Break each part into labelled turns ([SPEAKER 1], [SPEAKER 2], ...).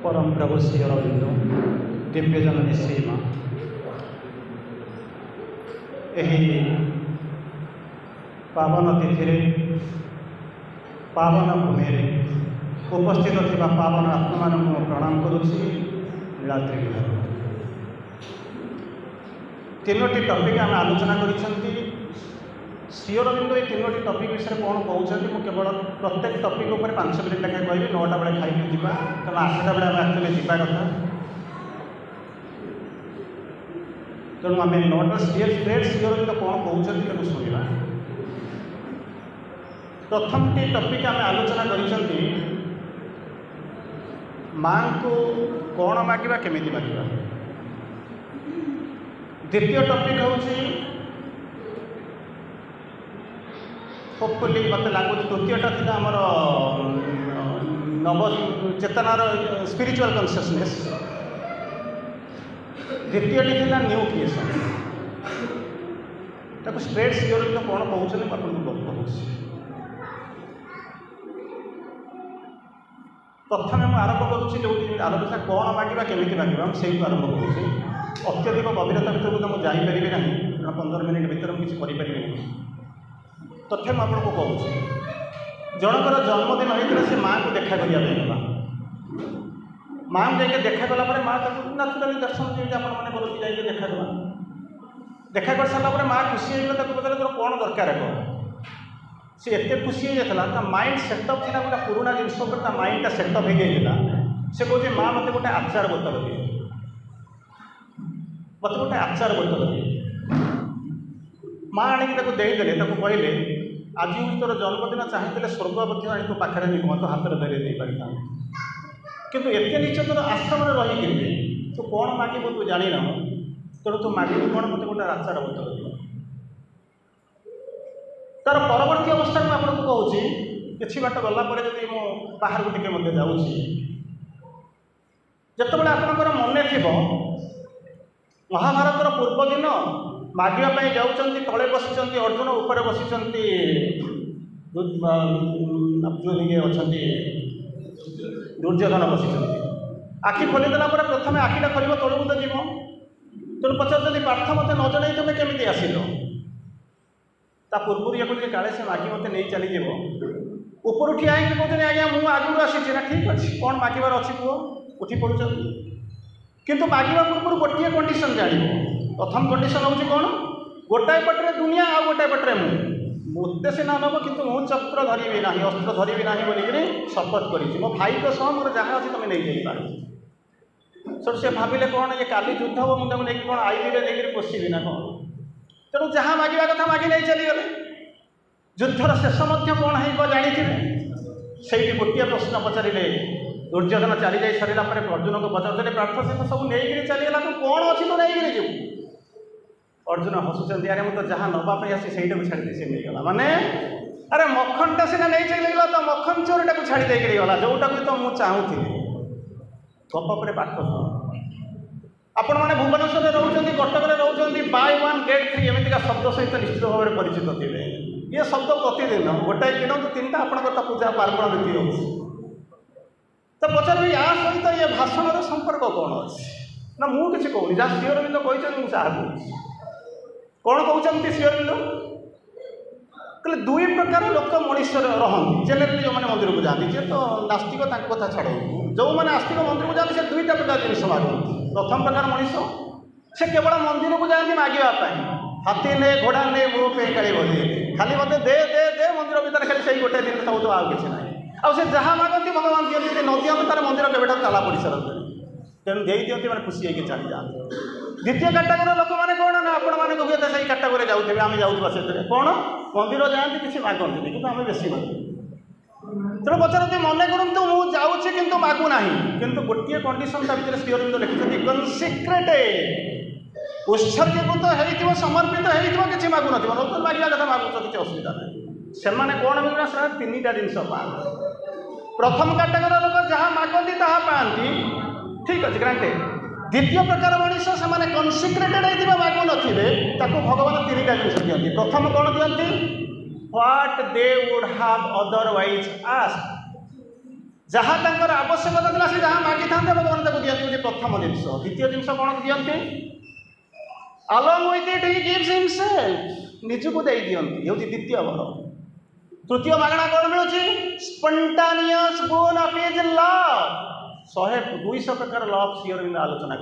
[SPEAKER 1] परम प्रभु श्री अरविंद दिव्य जननी श्री माँ यही पावन तिथि पावन भूमि उपस्थित थिबा पावन आत्मा मानक प्रणाम करुछि। नीलाद्रि विहार तीनोटी टपिक आम आलोचना करिसेंती। श्री अरविंद ये तीनोटी टपिक विषय कौन कहते मुझे केवल प्रत्येक टपिक उपर 5 मिनिट लेखा कहि 9टा बेले खाई जावा कारण 8टा बेले आम एक्चुअली जावा कथा तेणु आम 9टा श्री अरविंद कौन कहते शुणा। प्रथम टी टपिक आम आलोचना करिसेंती माँ को कौन मागिबा केमिति मागिबा। द्वितीय टपिक हूँ होपफुली मत लगुच तृतीयटा था आमर नव चेतनार स्पिरिचुअल कन्सियसनेस। द्वितीयटी था न्यू क्रिएशन ताको स्ट्रेट सियोर तो कौन कहते आपको कहूँ। प्रथम मुझे आरंभ करुँच जो आलोचना कौन मागिबा केमिति मागिबा से आरंभ करुँच। अत्यधिक गभीरता भर तो मुझे जापारि ना 15 मिनिट भर मुझे किसी तथ्य मुझे आपको कहूँ जनकर जन्मदिन होता से माँ को देखा करने माँ को देखा कलापर माँ नाचुराली दर्शन जमी आपने करती जाइए देखा कर सारापर माँ खुशी होगा पचारे तोर कौन दरकार कह सी एत खुशी हो जाता माइंड सेटअप थी गोटे पुराणा जिनस माइंडटा सेटअप हो जाता से कहते माँ मत गोटे आचार बोतल दिए मत गोटे आचार बोतल दिए माँ आणिक देदेले कहले आज हूँ तोर जन्मदिन चाहिए स्वर्ग आनी तो पाखे निगम तो हाथ में धरी पारि कितु एत नीच तोर आश्रम रही तू कौन मागिबू तू जानी ना तेणु तू मागिबू कौन मत गोटे आचार बोतल दिए। तार परवर्ती अवस्था में आपको कहूँ कि बाट गलापर जब मु बाहर को टे मत जाऊँगी जितेबाला आपंकर मन थी महाभारतर पूर्व दिन मागिबा जाऊँच तले बसी अर्जुन उपर बसी दुर्योधन बसी आखि खोलीदेला प्रथम आखिटा खोल तलू तो जीव तेणु पचार पार्थ मत न जन तुम्हें केमी आसिल ता पूर्व ये कहते काले से मागी मत नहीं चली जाव ऊपर ठिया कहते आज्ञा मुझे आगुरी आसी ना ठीक अच्छे कौन मागिबार अच्छी पुह उठी पड़ुच किंतु मागिबा पूर्व गोटे कंडीशन जान प्रथम कंडीशन हूँ कौन गोटाए पटे दुनिया आ गोटाए पटे मुझे सीना नब कि मुझे चक्र धरबी ना अस्त्र धरबी ना बोलिक शपथ करी मो भाई तो सह मोर जहाँ अच्छी तुम नहीं जापार सर से भाविले कौन ये काली युद्ध हम मुझे नहीं कौन आईबी नहीं पोषिबी ना कौन तेणु जहाँ मागिबा कथा मागि नहीं चलीगले युद्धर शेष कौन हो जानी से गोटे प्रश्न पचारे दुर्योधन चली जा सारा अर्जुन को पचारे पार्थ से तो सब नहीं चलीगला तू कौन अच्छी तो नहीं जीव अर्जुन हसुँच अरे मुझे जहाँ नापी आसी से छाड़ी सी नहीं गला माने अरे मखनटा सीना नहीं चलीगला तो मखन चोरटा को छाड़ी देकर गला जोटा भी तो मुझे चाहूँगी गप पाठ आपण मैंने भुवनेश्वर रोचे कटक रोचे बाय 1 गेट 3 एमतीका शब्द सहित निश्चित भाव में परिचित थे ये शब्द प्रतिदिन गोटाए किण तो 3टा आपंकर पूजा पार्वण नीति हो तो पचार या सहित ये भाषण संपर्क कौन अच्छे ना मुझे किसी कहूनी जहाँ श्री अरविंद कहते मुझे कहूँ कौन कहते श्री अरविंद कहले 2 प्रकार लोक मनुष्य रहती जेनेराली जो मैंने मंदिर को जाती जे तो नास्तिक कथा छाड़ जो मैंने आस्तिक मंदिर को जाती से 2टा प्रकार जिन मागती। प्रथम प्रकार मनुष्य से केवल मंदिर को जाती मागवाई हाथी ने घोड़ा ने मो पे काली बजे खाली मत दे दे दे मंदिर भीतर खाली से गोटे दिन सब तो आउ कि ना आ जहाँ मागती भगवान दिखती न दिखते तार मंदिर केवेठा ताला पड़ सारे तेणु दे दिखती मैंने खुशी होगी चली जाते। द्वितीय कैटागोरी लोक मैंने कौन ना आपण मैंने हुए से कैटागोरी जाऊे आम जाऊँ से कौन मंदिर जाती किसी मागती कि आम बेसी मागू तेणु पचारती मन करूँ मुझे जाऊँगी कि मागुना किंतु गोटे कंडीशन भर श्री अरविंद लिखिं कनसिक्रेटेड उत्सर्गीकृत हो समर्पित हो कि मागुन नतून मागे कथा मागुच किसी असुविधा ना से कौन मिलना से 3टा जिन पाते। प्रथम कैटागोरी लोक जहाँ मागती ता पाती ठीक अच्छे ग्रांटेड। द्वितीय प्रकार मनुष्य से कनसिक्रेटेड होता मागु न भगवान 3टा जिन दिखती। प्रथम कौन दिखती what they would have otherwise asked जहाँ आवश्यकता था से जहाँ मागी था प्रथम जिनस द्वितीय जिनस कौन दिखती along with it he gives himself निजको दे दियंती ये द्वितीय वर तृतीय मागणा कौन मिलूँ स्पंटानियस बोर्न ऑफ हिज लव 200 प्रकार लव श्री अरविंद आलोचना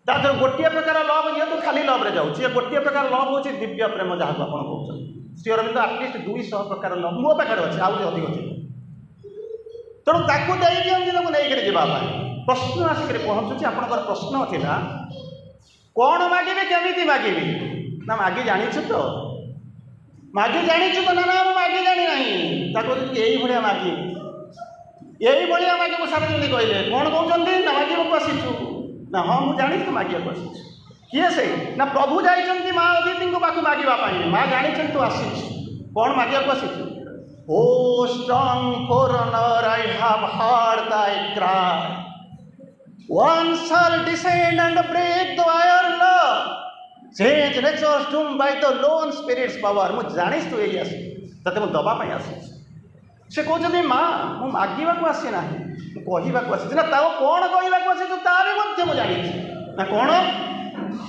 [SPEAKER 1] कर गोटे प्रकार लव ये तो खाली लव रे जाऊँ गोटे प्रकार लव हूँ दिव्य प्रेम जहाँ को आप कहते श्री अरविंद आटलिस्ट 200 प्रकार लव मो पाखे अच्छे आज अधिक थी तेणु ताकू दे दिखती नहीं जावाई प्रश्न आसिक पहुँचुची आपंकर प्रश्न थिला कौन मागिबी केमिति मागिबी ना मागी जानिछु तो मागी जानिछु तो ना ना मागी जानी नहीं ताको यही भलिया मागी यही भलिया मागी को सारा जल्दी कहले कौन कहउछन्ती ना मागी को आसीछु ना हां मु जानि तो मागी को आसीछु किए से ना प्रभु जाइछन्ती मां अदिति को पाखु मागीबा पाई मां जानिछन तो आसीछु कौन मागी को आसीछु O strong forerunner I have heard thy cry one shall descend and break the iron law change nature's doom by the lone spirit's power मु जानिस तो यही आसी तते मु दबा पाई आसी से कहते माँ मु मागिबा को आसी ना कहवा को आसी ना ताओ कौन कहवा को आसी तो तारे मध्य मु जानि ना कौन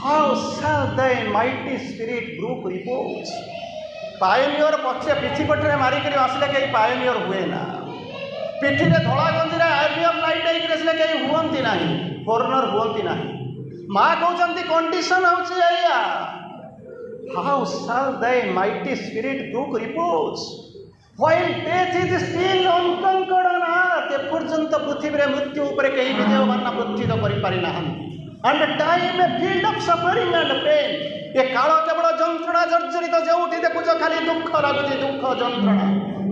[SPEAKER 1] how shall thy mighty spirit group repose pioneer पक्षे पिठी पटरे मारिक आसले कहीं पायोनियर हुए ना पिठी में धड़ा गंजी आर्मी ऑफ लाइट आईक आसले कहीं हुअंती ना फॉरेनर हुअंती ना माँ कहते कंडीशन होया how shall thy mighty spirit group repose while death is still unconquered on earth एपर्यंत पृथ्वी रे मृत्यु ऊपर कहीं विजय मान प्रतिष्ठित करि पारि नाहंती and time a field of suffering and pain ये काल केवल जंत्रणा जर्जरित जोठी देखुच खाली दुख लगुच दुख जंत्रणा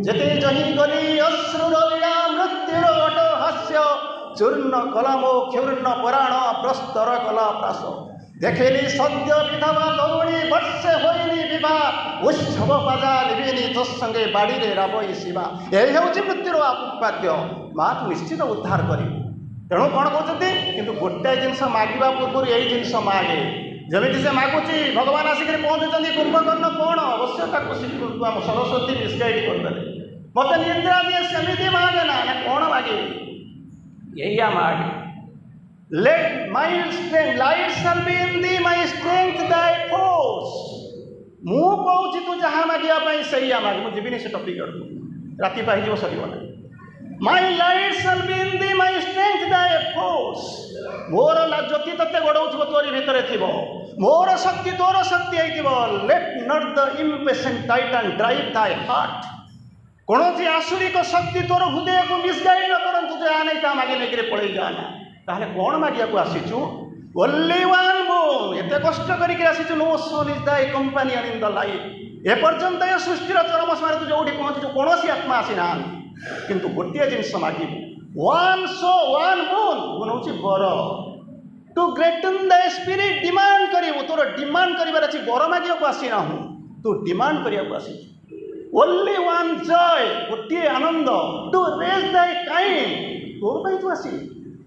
[SPEAKER 1] जेते जही गली अश्रुर लीला मृत्युर अट हास्य चूर्ण कलमो क्षूर्ण पुराण प्रस्तर कला प्रास देखेली सद्य विधवा तरुणी वर्षे होइनी विवाह उत्सव बाजा लिबिनी तत्संगे बाड़ी रे राबई शिवा यही हूँ मृत्युर आपाद्य माँ तू निश्चित उद्धार करी तेणु कौन कहते किंतु गोटाए जिनस मागिबा पूर्व यही जिनस मागे जमी से मागुची भगवान आसिक पहुँचुं कुंभकर्ण कौन अवश्य आम सरस्वती मिसगाइड करदे मत निंद्रा दिए सेमती मागे ना कौन मागे यही मागे let my strength light shall be in thee my strength thy force मु कहूँ तू जहाँ मागे से मागे मुझे जीविनी से टपिक राति पाई सर my light shall be in thee my strength thy force मोर ज्योति तत्ते गोड़ाउथबो तोरी भितर थिबो मोर शक्ति तोर शक्ति आइथिबो let not the impatient Titan drive thy heart कोनोसी आसुरिक शक्ति तोर हृदय को मिसगाइड न करंतु जे आने का मागे नेकरे पळै जाना ताले कोन मागिया को आसीचु ओनली वन बोन एते कष्ट करिक आसीचु नो सोल इज दाय companion in the life a पर्यंत ए सृष्टिर चरम सीमारे तू जोठी पहुंचु कोनोसी आत्मा आसीना किंतु गोटे जिनस मागिबु वन सो वन बोन बनौछि बर to greaten the spirit demand करिवु तोर डिमांड करिवार अछि बर मागिया को आसी ना हूं तू डिमांड करिया को आसी ओनली वन जॉय गोटे आनंद टू रेज दाय काइंड तोर पई तू आसी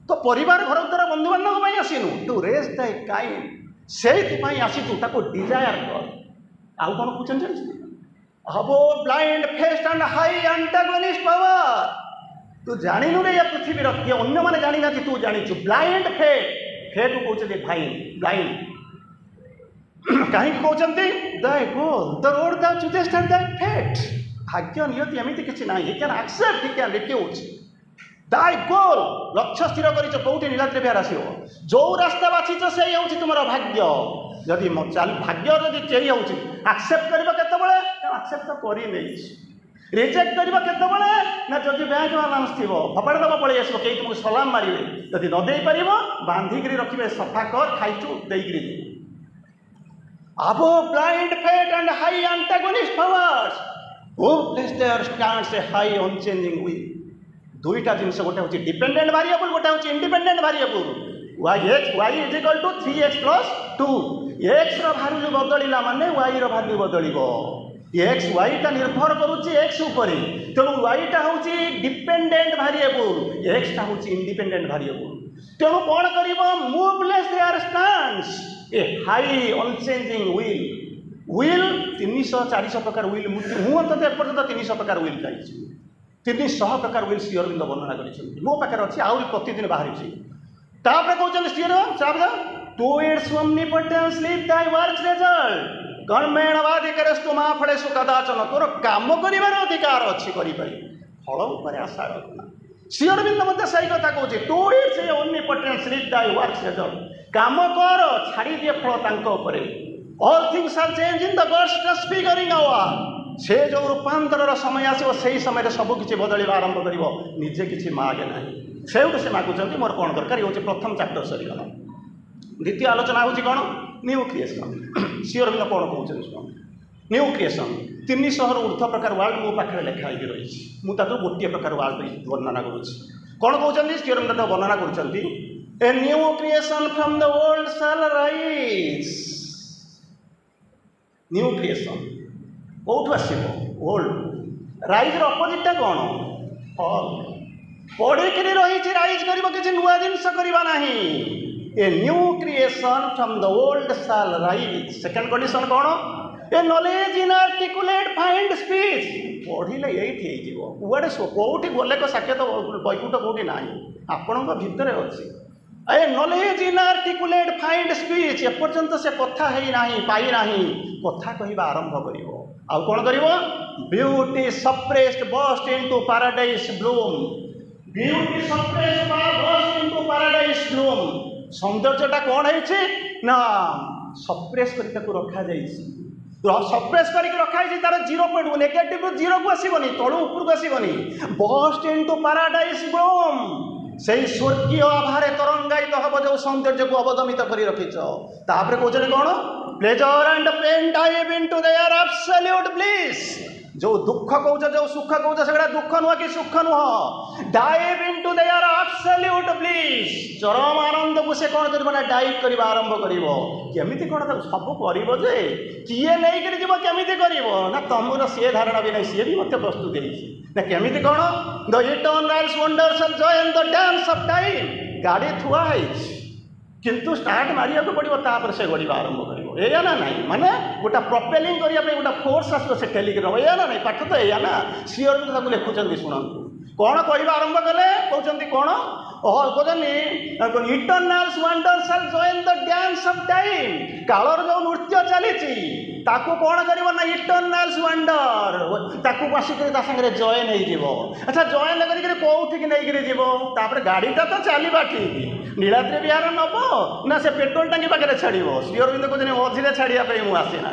[SPEAKER 1] तो परिवार घर द्वारा बंधु बांधव पई आसीनु टू रेज दाय काइंड सेति पई आसी तू ताको डिजायर कर आउ कोन पूछन छै हबो blind fest and high antagonist power तू जानिनु रे या पृथ्वी रखिए अन्य माने जानि ना तू जानिछु ब्लाइंड फेट फेट को कहते भाई ब्लाइंड कहीं कहते thy goal the road the choosest and that fate भाग्य नियति एमिति किछि नाही he can accept he can refuse thy goal लक्ष्य स्थिर करिछ कोउठी नीलाद्रि बिहार आसीओ जो रास्ता बाछिछ से होउछि तुमरो भाग्य जदि चल भाग्य जदि चेई होउछि एक्सेप्ट करबो केतेबेले एक्सेप्ट तो करि नैछि रिजेक्ट करबो केतेबेले ना जदि बैंक बालांस थिबो फपाड़ दबा पळै आसीबो केही तुमको सलाम मारिबे जदि न देई परिबो बांधिकरी रखिबे सफा कर खाइछु देइकरी अबो blind fate and high antagonist powers who place there stands a high unchanging वी दुईटा जिनस गोटे होची डिपेंडेंट वेरिएबल गोटे होची independent variable y is equal to 3x plus 2 x रो वैल्यू बदलिला माने y रो वैल्यू बदलिबो x y टा निर्भर करूची x ऊपर तेणु y टा होची डिपेंडेंट वेरिएबल x टा होची इंडिपेंडेंट वेरिएबल तेणु कोन करिवो motionless there stands a high unchanging will 300 400 प्रकार व्हील मु अंत एपर्यंत 300 प्रकार व्हील चाहिए 300 प्रकार व्हील श्री अरविंद वर्णना करिसेंती मो पाखे अच्छी आउरी प्रतिदिन बाहरी तापर कहते श्रीर to its omnipotence leave thy works result कर्मेणवाधिकारस्तु मा फलेषु कदाचन तोर काम करिवार अधिकार अछि करि पारि फल ऊपर आशा रखना श्री अरविंद मते सही कथा कहउछि to its omnipotence leave thy works result काम कर छाड़ी दिए फल तांको ऊपर all things are changed in the God's transfiguring hour से जो रूपांतर समय आसो से समय सब किसी बदलवा आरंभ कर निजे किसी मागे ना से मागुंट मोर कौन दरकार ये प्रथम चैप्टर सरीगला द्वितीय आलोचना हूँ कौन न्यू क्रिएशन श्री अरविंद कौन कहते न्यू क्रिएशन 300 ऊर्ध्व प्रकार वर्ल्ड मो पाखे लिखाई रही मुझे गोटे प्रकार वर्ल्ड वर्णना करुँच कौन कहते श्री अरविंद वर्णना कर a new creation from the old shall rise new creation कौटू आसब ओल्ड राइज अपोजिटा कौन फल पढ़िक रही राइज कर किसी नुआ जिनस करवा नहीं a new creation from the old shall rise second condition कौन a knowledge inarticulate find speech पढ़िले ये कौटे कौटी गले साक्षात बैकुंठ कौटी ना आपण भितर अच्छी a knowledge inarticulate find speech एपर्यंत से कथा है नहीं पाई नहीं कथा कहवा आरंभ कर आउ कौन कर beauty suppressed burst into paradise bloom beauty suppressed burst into paradise bloom सौंदर्यटा कौन है ना सप्रेस कर रखा सप्रेस कर रखा तार 0 नेगेटिव 0 को आसबनी तलू ऊपर को आसबनी बस्ट इनटू पैराडाइज ब्लूम से स्वर्गीय आभारे तरंगायित हम जो सौंदर्य को अवदमित कर रखिच तापर कहते कौन pleasure and pain dive into their absolute bliss जो दुख कौच जो सुख कौच से दुख नुह कि सुख नुह dive into their absolute bliss चरम आनंद को से कौन कर डाइव करवा आरंभ करमी कौन सब कर किए नहीं जीव केमी कर ना तुमर सी धारणा भी नहीं सी भी मत प्रस्तुत ना केमी कौन the eternal wonders of Joy and the dance of time गाड़ी थुआ है किंतु स्टार्ट मारिया को पड़ो तापर से गड़ा आरंभ कर ना नहीं माने गोटा प्रपेलिंग करने गोटा फोर्स आस से ठेलिक या ना नहीं पाठ तो या ना श्री अरविंद लिखुं शुणु कौन कह आरंभ कले कहते कौन कहते eternal wonders shall join the dance of time कालर जो नृत्य चली ताकू कौन कर इटर्नल वंडर ताकू आसिक सागे जॉइन हो अच्छा जॉइन कौटिक नहीं जीव गाड़ीटा तो चलवा ठीक नीलाद्री विहार नब ना से पेट्रोल टांगी पाखे छाड़ो श्री अरविंद कहते मझे छाड़ापी मुझे आसी ना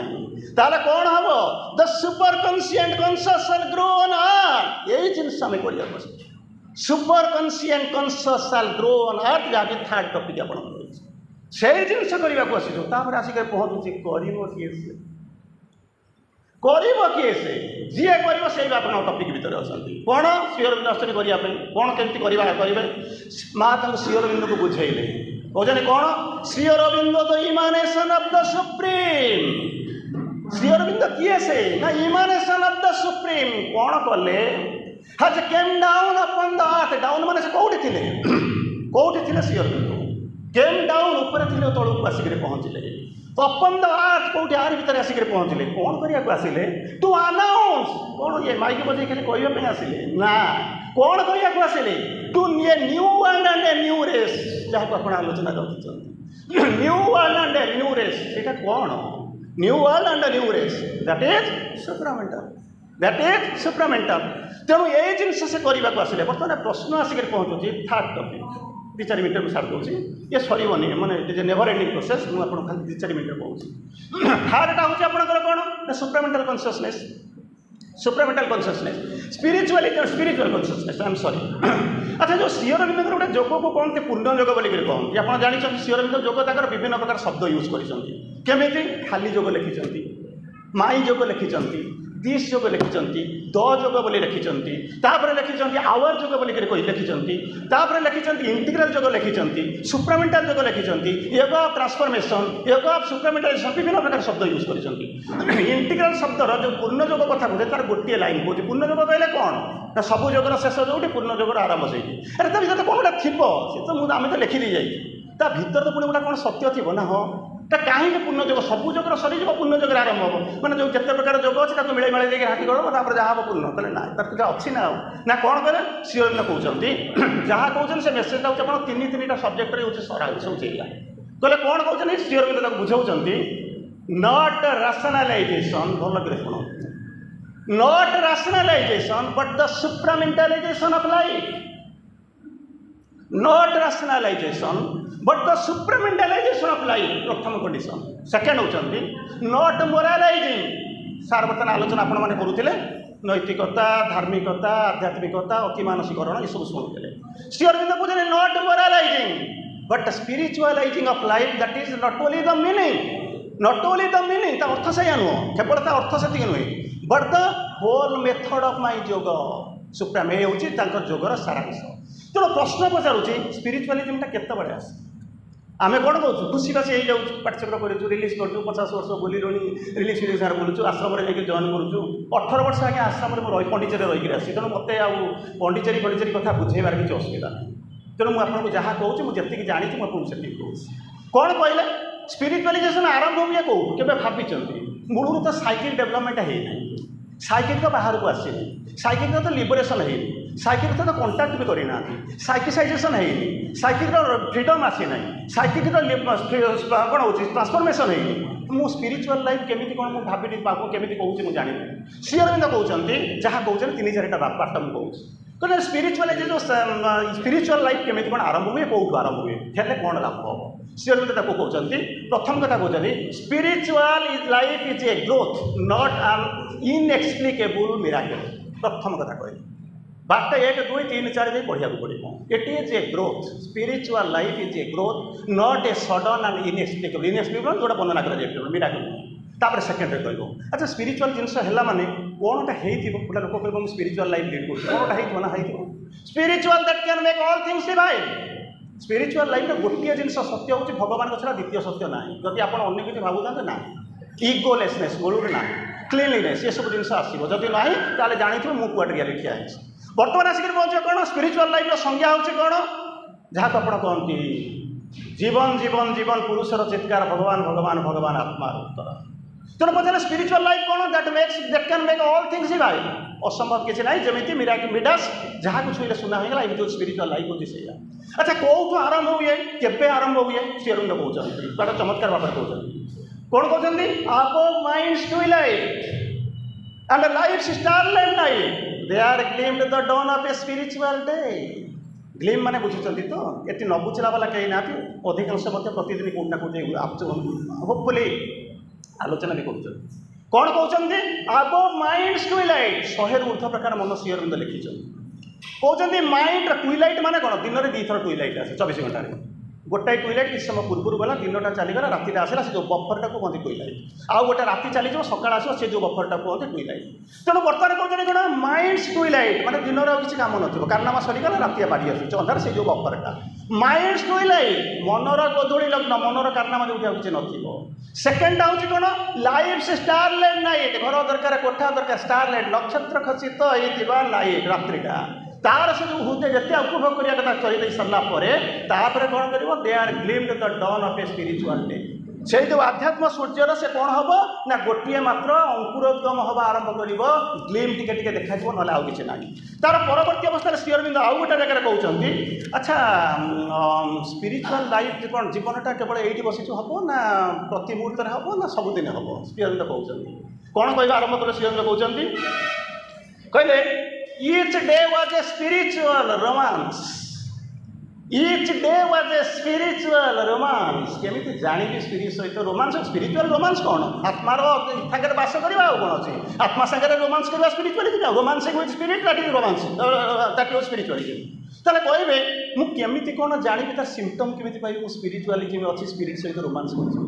[SPEAKER 1] ताले कौन हम the superconscient conscious shall grow on earth यही जिनस आम कर superconscient conscious shall grow on earth जहाँ भी थर्ड टॉपिक आप से जिनस करने को आसीपर आसिक पहुँचुची किए से जी कर से टॉपिक भितर अच्छा कौन श्री अरविंद आसुँच करने कौन केमती करेंगे माँ श्री अरविंद को बुझेले कहते कौन Shri Aurobindo the emanation of the supreme Shri Aurobindo किए से ना इमानेशन ऑफ द सुप्रीम कौन कले has came down upon the earth down माने से कौटी थे श्री अरविंद केम डाउन ऊपर थे तौक आसिक पहुँचले तो अपन द अर्थ कौटी आर भीतर आसिक पहुँचले कौन करने आसिले टू अनाउंस कौन ये माइक बजे खाली कहवाई आसिले ना कौन करने आसिले टू ये new world and a new race जहाँ को आप आलोचना कर new world and a new race से कौन new world and a new race that is supramental तेणु ये जिनस से करने को आसिले बर्तमान प्रश्न आसिक पहुँचुची थर्ड टॉपिक 2-4 मिनट में सारी दूसरी ये सरबनी मैंने नेवर एंडिंग प्रोसेस मुझे खाली 2-4 मिनट कहूँ थर्डटा हूँ आपंकर कौन supramental consciousness spiritual consciousness I am sorry अच्छा जो श्री अरविंद गोटे जोग को कहते पूर्ण जोग बोलिक कहते आप जानते श्री अरविंद जोग तक विभिन्न प्रकार शब्द यूज करमी खाली जोग लिखिं माई जोग लिखिं दिस जोग लिखिं द जोग बोली लिखिं लिखिं आवर जोग बोलिक लिखिं लिखिं इंटीग्रल जोग लिखिं सुप्रामेंटल जोग लिखिं योग ऑफ ट्रांसफॉर्मेशन योग ऑफ सुप्रामेंटलाइजेशन विभिन्न प्रकार शब्द यूज कर इंटीग्रल शब्दर जो पूर्ण जोग कथा कहते तार गोटे लाइन कहते पूर्ण जोग कहले कौन ना सब जोगर शेष जोटी पूर्ण जोगर आरंभ से अरे ता भर कौन गोटे थी सी तो आम तो लिखी दी जाए ता भर तो पुणी गोटे कौन सत्य थी ना हाँ कहीं पुण्य जोग सबू जोगर सरी पुण्य जोगर आरंभ हम मैंने जो जिते प्रकार जोग अच्छे मिले मिले देखिए हाथी गढ़ तापर जहाँ हम पुण्य कहले ना तार कुछ अच्छी ना ना कौन कहले श्रीअरविंद कहते जहाँ कहते से मेसेज हूँ आप तीन टा सब्जेक्ट सूचेगा कहले कौन कहते श्रीअरविंद बुझाऊँ नॉट रैशनलाइजेशन भल कर शुण not rationalisation but the supramentalisation of life not rationalisation but the supramentalisation of life प्रथम कंडीशन सेकेंड होती नॉट मोरालाइजिंग सार बर्तमान आलोचना आपण मैंने करुले नैतिकता धार्मिकता आध्यात्मिकता अति मानसिकरण ये सब शुणुते श्रीअरविंद पूछे not मोरालाइजिंग but स्पिरिचुअलाइजिंग of life that is not only the meaning अर्थ से नुह केवल अर्थ से नुहे but the whole method of my योग सुप्राम ये हूँ जोगर सारांश तेणु प्रश्न पचारूँ स्पिरिचुअलिज्म केत आस आम कौन कौन खुशी बासी हो पाठचक्र करूँ रिलीज करूँ 50 वर्ष बुलूँ रिलीज फिलिज सार बुलूँ आश्रम लेकिन जॉइन करूँ 18 वर्ष आगे आश्रम में पंडिचेरी रही आसी तेणु मत पंडिचेरी कथा बुझेबार किसी असुविधा नहीं तेणु मुझे जहाँ कहूँ मुझे जानी मुझे से कहूँ कौन कहले स्पिरिचुअलाइजेशन आरंभ हुए कौ के भाई मूल तो साइकिल डेवलपमेंट है साइकिल तो बाहर को आसी साइकिल तो लिबरेशन है साइकिल तो कंटाक्ट भी करना साइकिसाइजेशन है साइकिल फ्रीडम आसी ना साइकिल कौन हो ट्रांसफॉर्मेशन है मु स्पिरिचुअल लाइफ केमी कौन मुझे भाभी केमी कहूँ मुझे जानी श्रीअरविंद कहते जहाँ कहते 3-4टा बात मुझे कहते स्पिरिचुअल लाइफ केमी कौन आरंभ हुए कौटू आरंभ हुए हेल्ले कौन लाभ हम श्रीअरविंद कहते प्रथम कथा कहते spiritual life is a growth not an inexplicable miracle प्रथम कथा कह बात 1 2 3 4 भी पढ़ा पड़ो it is a growth spiritual life is a growth not a sudden and inexplicable जोटा वर्णना कर मिराकल तापर सेकेंड कह अच्छा स्पिरिचुअल जिनस है माने कौनटा गोटे लोक कह स्पिरिचुअल लाइफ लीड कर कौनटा हो spiritual that can make all things divine spiritual life गोटे जिन सत्य हूँ भगवान छड़ा द्वितीय सत्य ना जदि आप अन्य किसी भावुता ना इगोलेसनेस मूलर ना क्लीनलीनेस ये सब जिन आसो जदि ना ताले जानी मुझे कुआड रियालिटी आई बर्तमान आसिक पहुँचे कौन स्पिरिचुअल लाइफ संज्ञा हूँ कौन जहाँ तो आप कहती जीवन जीवन जीवन पुरुषर चित्कार भगवान भगवान भगवान आत्मा उत्तर तेणु पचारे स्पिरिचुअल लाइफ कौन that can make all things divine असंभव किसी ना जमी मिडास जहाँ कुछ छुईले सुना होगा ये स्पिरिचुअल लाइफ होती से अच्छा कौटू आरंभ हुए के आरंभ हुए श्रीअरविंद कहते बड़ा चमत्कार भाव कहते कौन कहते अब mind's twilight and life starlight night they are gleamed the dawn of a spiritual day gleam माने बुझुचंती तो ये न बुझला वाला कहीं ना अधिकांश प्रतिदिन कौटना कौटे होपफुली आलोचना भी कर कौन कहते अब माइंड्स ट्विलाइट 100 ऊर्ध्व प्रकार मन श्रीअरविंद लिखिं कहते माइंड ट्विलाइट माने कौन दिन में 2 थर ट्विलाइट आसे 24 घंटे गोटाए ट्विलाइट किसी समय पूर्व गला दिनटा चलीगला रातिटा आसला से जो बफरटा को कहते ट्विलाइट आउ गोटे राति चलीज सकाल आस से जो बफरटा कहते ट्विलाइट तेणु बर्तमान कहते कौन माइंड्स ट्विलाइट माने दिन में किसी काम न कारनामा सरीगला राति बाड़ी आसूँ अंधार से जो बफरटा माइंड्स ट्विलाइट मनर गोधूली लग्न मनर कारनामा जो किसी न सेकेंड हूँ कौन लाइफ स्टारलाइट नाइट घर दरकार कोठा दरकार स्टारलाइट नक्षत्र खचित होता नाइट रात्रिटा तार से जो हूँ जिते उपभोग करने कथा चल सारापर कौन कर they are gleamed the dawn of a spiritual day से जो आध्यात्म सूर्यर से कौन हम ना गोटे मात्र अंकुरोद्गम हवा आरंभ कर ग्लीम टिके देखा ना आउ कि ना तार परवर्ती अवस्था श्रीअरविंद आउ गोटे जगह कहते अच्छा स्पिरिचुअल लाइफ कौन जीवनटा केवल ये बसी हम ना प्रति मुहूर्त हम ना सबुदिन हम श्रीअरविंद कहते कौन कह आरंभ कले श्रीअरविंद कहते कहले each day was a spiritual romance each day was a spiritual romance केमिति जानी स्पिरिट सहित रोमांस स्पिरिचुअल रोमांस कौन आत्मार सागर बास करवा कौन अच्छे आत्मा सागर रोमांस करवा spirituality romancing with spirit that is romance that is spirituality ताले कहबे मु केमिति कौन जानी तार सिम्पटम केमिति पाइबे मु स्पिरिचुअलिटी में अच्छी स्पिरिट सहित रोमांस करछि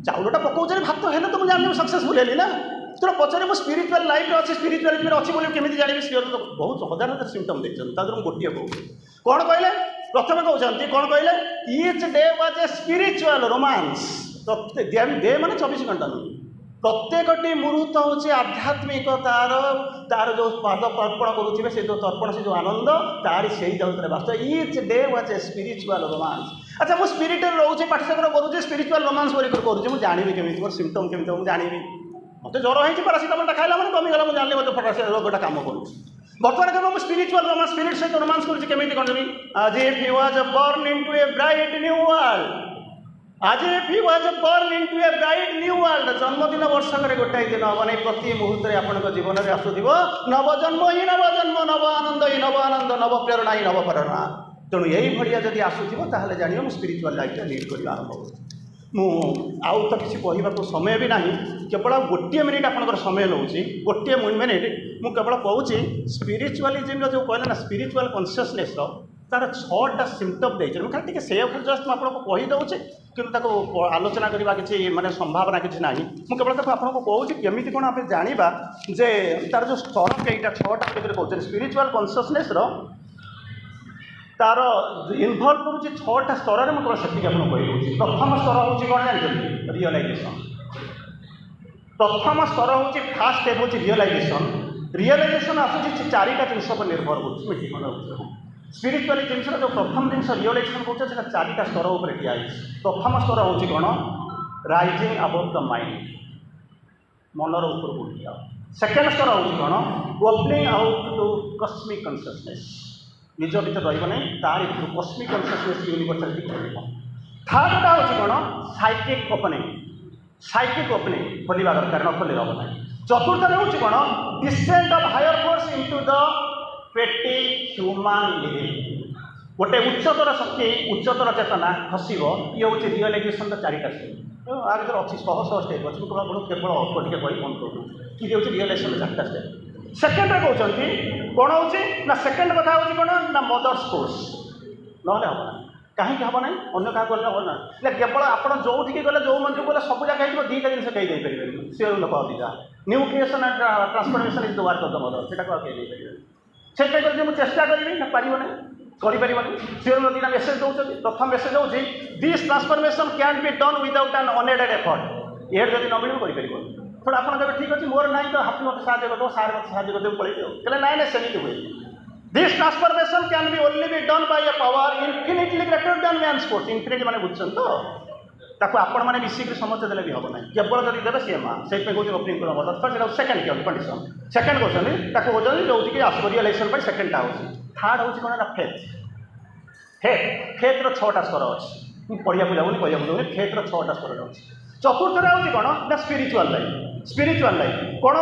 [SPEAKER 1] चाउलटा पकाउछे भात हेले तो मु जानि सक्सेसफुल हेली ना तेना पचारे मो स्पिरिचुअल लाइफ अच्छे स्पिरिचुअलिटी अच्छी बोले केमी जानी श्रीअरविंद बहुत हजार हजार सिम्पटम देखते गोटे कहूँ कौन कहले प्रथम कहते कौन कहले each day was a spiritual romance day माने 24 घंटा नुह प्रत्येकटी मुहूर्त हूँ आध्यात्मिक तार तार जो पाद तर्पण करुवे से जो तर्पण से जो आनंद तारी से जगत वास्तव etch day was a spiritual romance. अच्छा मुझे स्पिरिट रोचे पाठ्यक्रम करुँचे स्पिरिचुअल रोमांस करुँचे मुझे जानी केमी मोर सिम्पटम केमी मुझे जानी मत ज्वर होती पारासीटामोल खाइला मैंने कमीगला मुझे जानी मतलब फटा रोगटा कम करूँ बर्तमान क्या मुझे स्पिरिचुअल रोमांस स्पिरिट सहित रोमांस करुँचे कमी आज if he was born into a bright new world आज if he was born into a bright new world जन्मदिन वर्षक गोटाए दिन हम नहीं प्रति मुहूर्त आपण जीवन में आसुव नवजन्म ही नवजन्म नव आनंद ही नव आनंद नव प्रेरणा ही नव प्रेरणा तेणु यही भाया जब आसुव जान मुझे स्पिरिचुअल लाइफ लीड करने आरंभ आउ तो किसी कहवाक समय भी ना केवल गोटे मिनिट आपंकर समय नौची गोटे मिनिट मुझे केवल कहूँ स्पिरिचुअलिज्म जो कहले ना स्पिरिचुअल कन्सियसनेस तार 6टा सिम्पटम देते मुझे खाली सेफ जस्ट मुझे कहीदे कि आलोचना करवा किसी माने संभावना किसी ना मुझे केवल आपको कहूँ केमी कौन आप जाना जे तार जो स्तर कईटा 6टा कहते स्पिरिचुअल कन्सियसनेस तार इनभल्व करुँच 6टा स्तर में मुझे से कही प्रथम स्तर हूँ कौन जानते रियलाइजेसन प्रथम स्तर हूँ फास्ट स्टेप हूँ रियलाइजेसन रियलाइजेसन आसूँ 4टा जिनस पर निर्भर कर स्पिरिचुअल जिन जो प्रथम जिन रियलाइजेसन कौन 4टा स्तर पर ठिया प्रथम स्तर हूँ कौन राइजिंग अबव द माइंड मनर ऊपर उठा सेकेंड स्तर हूँ कौन opening out to cosmic consciousness निज भर रही तार कस्मिक कन्सियसनेस यूनिवर्सालिटी कर थर्डटा हूँ कौन साइकिक ओपनिंग खोलवा दरकार न खोल हम ना चतुर्थ हूँ कौन descent of higher force into the petty human living गोटे उच्चतर शक्ति उच्चतर चेतना खसब ये हूँ रियलाइजेसन 4टा स्टेप आ भर अच्छी शह स्टेप अच्छी केवल अल्प टे कही बंद करूँ कि हूँ रियलाइजेसन 4टा स्टेप सेकेंड कहते कौन हो सेकेंड कथा हूँ कौन ना मदर्स कोर्स ना हम ना कहीं हम ना अन्य क्या गले हम ना केवल आप जो गले जो मंदिर गले सब जगह 2टा जिन कहीं पारे सी लोक अधिका new creation and transformation is the work of the mother से कहीं पारे मुझे चेष्टा करी ना पारना सी दुटा मेसेज दौरान प्रथम मेसेज हूँ this transformation can be done without an unaided effort ये जब न मिले कर थोड़ा आप जब ठीक अच्छे मोर ना तो हाथी मत साहय कर सार मत साहय कर पड़े ना ना सेमती हुए this transformation can be only be done by A power infinitely greater than man sports infinite माने बुझछन तो ताको आपण माने मिसिक समझ देले भी हम ना केवल जदि देबे से मां से पे कोइ ओपनिंग कर मदद फर्स्ट सेकंड के कंडीशन सेकंड क्वेश्चन ताको हो जल्दी जो कि रियलाइजेशन पर सेकंड टा हो थर्ड हो कोन ना फेथ रो 6टा स्तर अछि पढ़िया बुझाउनी कहया बुझाउनी फेथ रो 6टा स्तर अछि चतुर्थ हूँ कौन ना स्पिरिचुअल लाइफ कौन हो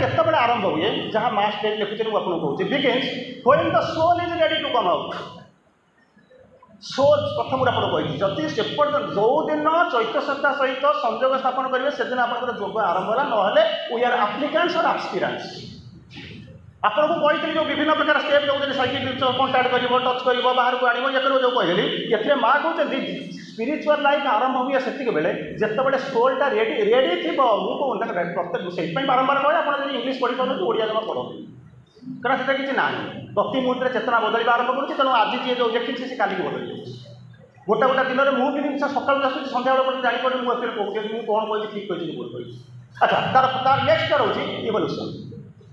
[SPEAKER 1] केतबे आरंभ हुए जहाँ मास डेट लिखुचे मुझे आपको कहूँ begins when the soul is ready to come out soul प्रथम आप कही जदि से जो दिन चैत्र सत्ता सहित संयोग स्थापन करेंगे से दिन आप जोग आरंभ है ना वी आर आप्लिकेंट्स और एक्सपीरियंस आपको कही जो विभिन्न प्रकार स्टेप जो साइकिल कंटाक्ट कर टच कर बाहर को आने ये जो कहली ये माँ कहते स्पिरिचुअल लाइफ आरंभ हुए से बेले जिते सोलटा रेडी रेडी थी मुझे प्रत्येक से बारंबार कहे आप इंग्लीश पढ़ी पार्टी ओडिया जमा पढ़ती कारण से किसी ना प्रति मुहूर्त चेतना बदलवा आरंभ करुँच तेणु आज जी जो देखी से काली बदल गोटे गोटे दिन में मुझे जिन सकाल आसूँ सन्ध्या बेल जापर मुझे कहूँ मुझे कौन कही ठीक कही भूल कही अच्छा तार नेक्स्ट स्तर हूँ इवोल्यूशन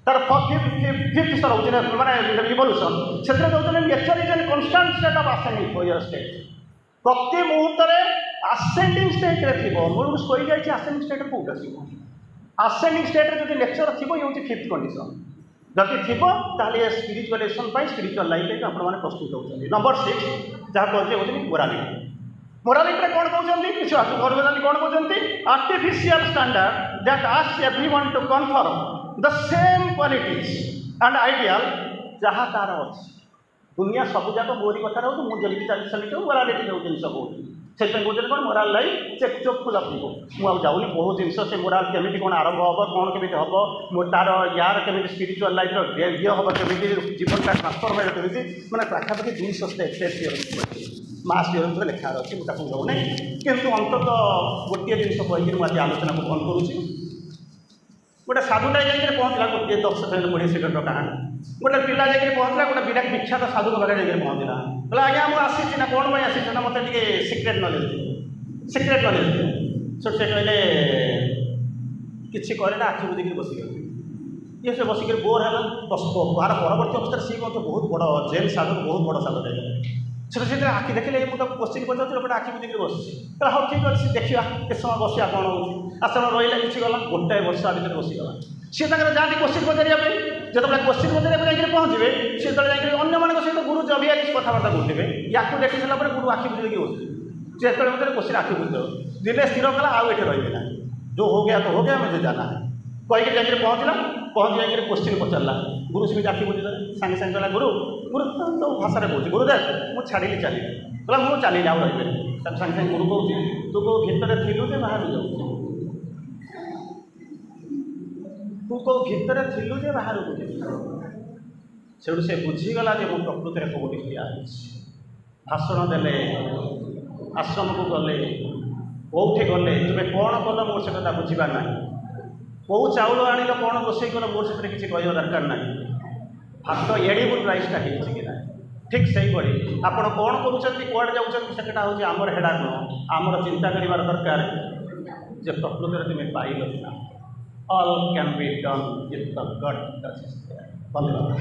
[SPEAKER 1] तार फिफ्थ स्तर हूँ माने इवोल्यूशन से nature is an constant state of ascending for your state प्रति मुहूर्त आसेंडिंग स्टेट रे थी मूल शोई जाए आसेंडिंग स्टेट कौट आस आसेंडिंग स्टेट जो नेचर थी ये हूँ फिफ्थ कंडीशन जदि थी ताहले स्पिरिचुअलाइजेशन स्पिरिचुअल लाइफ आप प्रस्तुत होती नंबर 6 जहाँ कहते मोरालिटी मोरालिटी कौन कहते किसी कौन कहते artificial standard that asks everyone to confirm the same qualities and ideal जहाँ तार अच्छी दुनिया सबूक मोरी कथा रोज मुझे चली चली मोरालिटी जो जिन कहूँ से कहते कौन मोराल लाइफ चेक चोकफुल अफ मुझे जाऊनी बहुत जिन से मोराल केमी कौन आरंभ हम कौन केमी हम तार यार केमी स्पिरिचुअल लाइफ ये हम केमी जीवनटा ट्रांसफर्म केमी मैंने पाखापाखि 200 स्टेप मास विवरण लेखार अच्छी मुझे जाऊना किंतु अंततः गोटे जिन कहीकि मुझे आलोचना को बंद करुँची गोटे साधुटा जाकर पहुँचला गोटे 10 सेकेंड 20 सेकेंड कहानी गोटे पिला जाकर पहुँचला गोटे विराट विख्यात साधु पाखे जाकर पहुँचला बोला आज्ञा मुझे आसी ना कौन पर आसी ना मत सिक्रेट नॉलेज दियो से कहले किसी कहना आखि बुझिक बसिगले ये से बसिक बोर है तार परवर्त अवस्था सी मत बहुत बड़ जेल साधु बहुत बड़ साधु जाए से आखि देखिले मुझे क्वेश्चन पचार आखि बुझिक बस हाँ ठीक अच्छे देखा के समय बसिया कौन हो आश्रम रहा किसी गला गोटाए वर्ष भितर बसीगला सी जाती क्वेश्चन पचारे जो क्वेश्चन पचारे पहुँचे सी जो अन्य सहित गुरु जबिया कथबार्ता करते या देखी सारा गुरु आखि बुझे बस से मतलब क्वेश्चन आखि बुझे दिने स्थिर कला आउ ये रही ना जो हो गया तो हो गया मुझे जाना है कहीकि जाकर पहुँचला पहुँच जाकर क्वेश्चन पचारा गुरु से आखि बुझे सागे सागे कहला गुरु गुरु तो भाषा कहे गुरुदेव मुझे छाड़ी चली कहला मुझे चलिए आउ रही सागे सागे गुरु कहे तू कौ भितर थिलु जे बाहर जाऊ तू कौ भितर थिलु जे बाहर को से बुझीगला जो प्रकृति कौटी ठिया भाषण देले आश्रम को गले कौटे गले तुम्हें कौन कल मोर से कथा बुझा ना कौ चाउल आनिल कौन रोसे कल मोर से किसी कह दरकार ना भात एडिबल राइसटा कि ना ठीक से ही आपण कौन करुँच कौड़े जाऊँचा हूँ आमर हेडा गुण आमर चिंता कर दरकार जे प्रकृति तुम्हें पाइल ना all can be done with the God touch धन्यवाद।